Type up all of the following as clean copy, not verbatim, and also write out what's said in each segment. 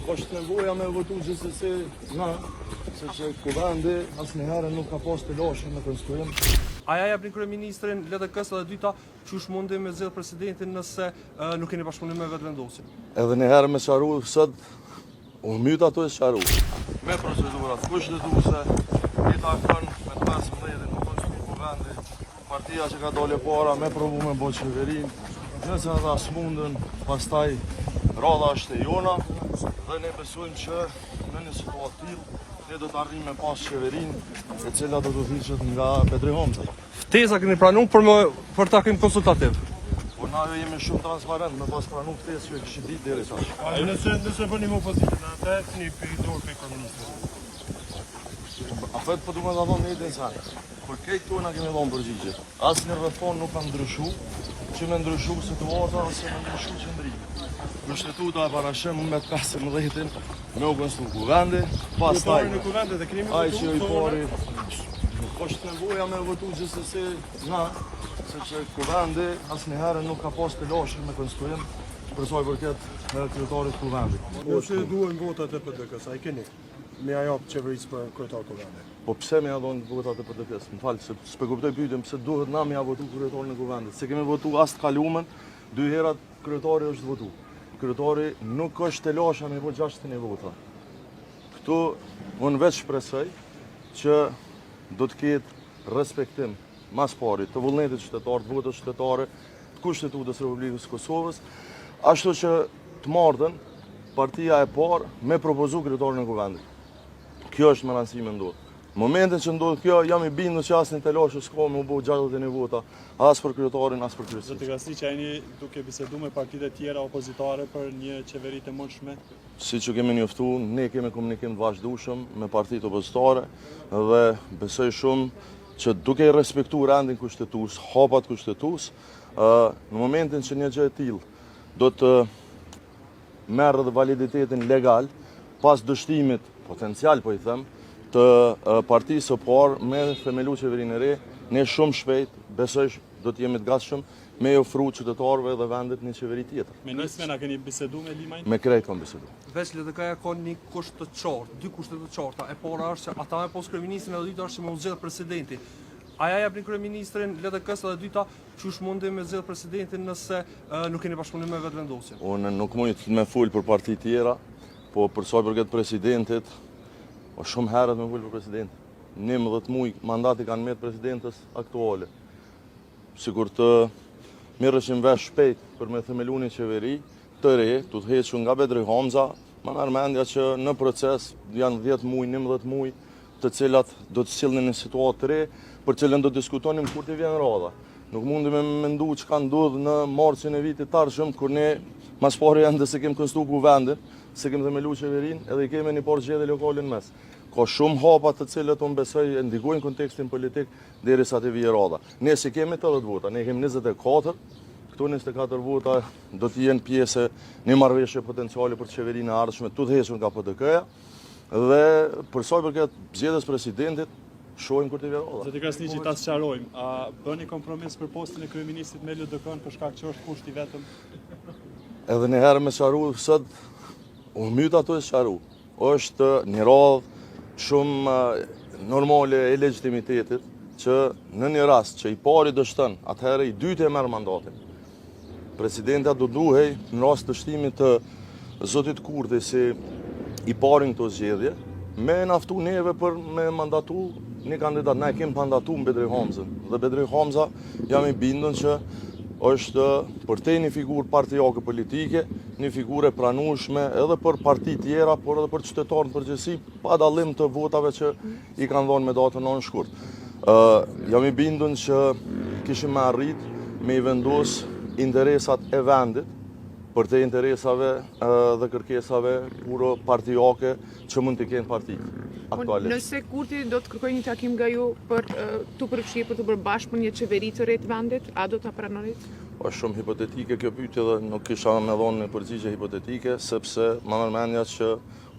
është nevoja me votu gjithsesi na, sepse kuvendi asnjëherë nuk ka pas të lashën në konstruim. Aja japni kryeministrin LDK-s dhe dyta qysh mundi me zgjedh presidentin nëse nuk keni bashkëpunim me vetëvendosin. Edhe një herë me qaru, sot u myt ato e qaru. Me procedurat kushtetuese, dita kënë me 15 nuk konstruim kuvendi, partia që ka dole para me provu me bo qeverin, nëse ata s'mundën, pastaj radha është e jona dhe ne besojmë që në një situatë tillë ne do të arrijmë me pas qeverin e cila do të hiqet nga Bedri Homza. Ftesa keni pranuar për takim konsultativ. Po na jemi shumë transparent me pas pranuar ftesë që kishit ditë deri tash. Nëse bënim opozitën, atë keni dorë për komunistët. Afet po duhet ta thonë një insani. Por këto na kemi dhënë përgjigje. Asnjë reform nuk ka ndryshuar, që me ndryshu situata ose me ndryshu qëndrimi. Kushtetuta e parashëm me 15-in me u konstru kuvendi, pastaj ai që i pari nuk është nevoja me votu gjithsesi na, sepse kuvendi asnjëherë nuk ka pas të lashën me konstruim për sa i përket kryetarit kuvendit. Nëse duhen votat e PDK-s, ai keni me ajo qeverisë për kryetar kuvendi. Po pse me ja dhon votat e PDK-s? M'fal, se s'e kuptoj pyetjen pse duhet na me ja votu kryetarin e kuvendit. Se kemi votu as të kaluamën, 2 herë kryetari është votu. Kryetari nuk është të lasha me po 60 vota. Këtu unë veç shpresoj që do të ketë respektim mas pari të vullnetit qytetar, të votës qytetare, të Kushtetutës Republikës Kosovës, ashtu që të marrën partia e parë me propozu kryetarin e kuvendit. Kjo është me rëndësi me ndodhë. Momentin që ndodhë kjo, jam i bindur që asnjë të lashë s'ka me u bo 60 vota, as për kryetarin, as për kryesisht. Do të gasti që ai duke bisedu me partitë e tjera opozitare për një qeveri të mundshme? Si që kemi njoftuar, ne kemi komunikim të vazhdueshëm me partitë opozitare dhe besoj shumë që duke i respektuar rendin kushtetues, hapat kushtetues, në momentin që një gjë e tillë do të merrë dhe validitetin legal, pas dështimit potencial, po i them, të partisë së parë me themelu qeverinë e re, ne shumë shpejt besoj do të jemi të gatshëm me ofru qytetarëve dhe vendit një qeveri tjetër. Me nismen a keni bisedu me Limajin? Me krejt kam bisedu. Veç LDK-ja ka një kusht të qartë, 2 kushte të qarta. E para është që ata me pos kryeministrin edhe dyta është që me u zgjedh presidenti. Aja japni kryeministrin LDK-s dhe dyta qysh mundi me zgjedh presidentin nëse nuk keni bashkëpunim me vetëvendosin. Unë nuk mund me ful për parti tjera, po për sa i përket presidentit, o shumë herët me ful për presidentin. 11 muaj mandati kanë mbet presidentës aktuale. Sikur të mirëshim vesh shpejt për me themelu një qeveri të re, të hequr nga Bedri Homza, ma merr mendja që në proces janë 10 muaj, 11 muaj, të cilat do të sillnin një situatë të re, për cilën do të diskutonim kur të vjen radha. Nuk mundi me mendu që ka ndodhur në marsin e vitit të ardhshëm, kur ne mas pari ende se kem konstruar kuvendin, se kem themelu qeverin, edhe i kemi një por zgjedhje lokale në mes. Ka shumë hapa të cilët unë besoj e ndikojnë kontekstin politik derisa të vijë radha. Ne si kemi 80 vota, ne kemi 24, këto 24 vota do të jenë pjesë një marrëveshje potenciale për qeverinë e ardhshme, tu të hequr nga PDK-ja, dhe për sa i përket zgjedhjes presidentit, shohim kur të vijë radha. Zoti Krasniqi, ta sqarojmë, a bëni kompromis për postin e kryeministit me LDK-n për shkak që është kushti vetëm? Edhe një herë me qaru, sot u myt ato e qaru. Është një radhë shumë normale e legitimitetit që në një rast që i pari dështën, atëherë i dytë e merr mandatin. Presidenta do duhej në rast dështimit të zotit Kurti si i parin këto zgjedhje, me naftu neve për me mandatu një kandidat. Ne kemi mandatu në Bedri Homzën dhe Bedri Homza jam i bindën që është për te një figurë partijake politike, një figurë e pranueshme edhe për parti tjera, por edhe për qytetarën përgjithësi, pa dallim të votave që i kanë dhënë me datën 9 shkurt. Jam i bindën që kishim me arrit me i vendos interesat e vendit për te interesave dhe kërkesave puro partijake që mund të kenë partitë aktualisht. Nëse Kurti do të kërkojë një takim nga ju për të përfshirë për të bërë bashkë një qeveri të re të vendit, a do ta pranonit? Është shumë hipotetike kjo pyetje dhe nuk kisha me dhënë një përgjigje hipotetike, sepse më merr mendja që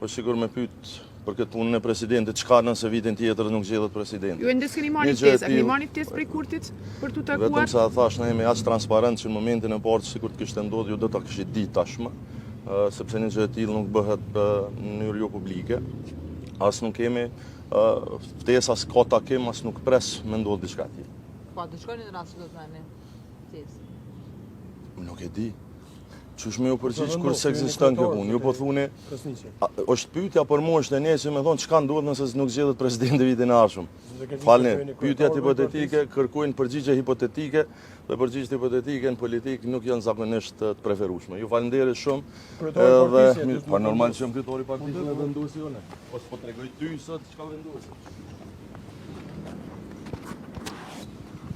është sigur me pyet për këtë punën e presidentit, çka nëse vitin tjetër nuk zgjedhet presidenti. Ju ende s'keni marrë tezë, keni marrë tezë prej Kurtit për tu takuar? Vetëm sa thash ne jemi aq transparent që në momentin e parë sikur të kishte ndodhur ju do ta kishit ditë tashmë. sepse një gjë e tillë nuk bëhet në mënyrë jo publike. As nuk kemi ftesë, as ka takim, as nuk pres me ndodh diçka e tillë. Po, të shkojnë në rast që do të veni? Nuk e di. Qysh me ju përgjigj kur s'ekziston kjo punë? Ju po thuni, është pyetja për mua është e njëjtë me thonë çka ndodh nëse nuk zgjedhet presidenti vitin e ardhshëm. Falni, pyetjet hipotetike kërkojnë përgjigje hipotetike dhe përgjigjet hipotetike në politikë nuk janë zakonisht të preferueshme. Ju falenderoj shumë. Edhe pa normal që jam kryetari i partisë me vendosi unë. Po s'po tregoj ty sot çka vendosi.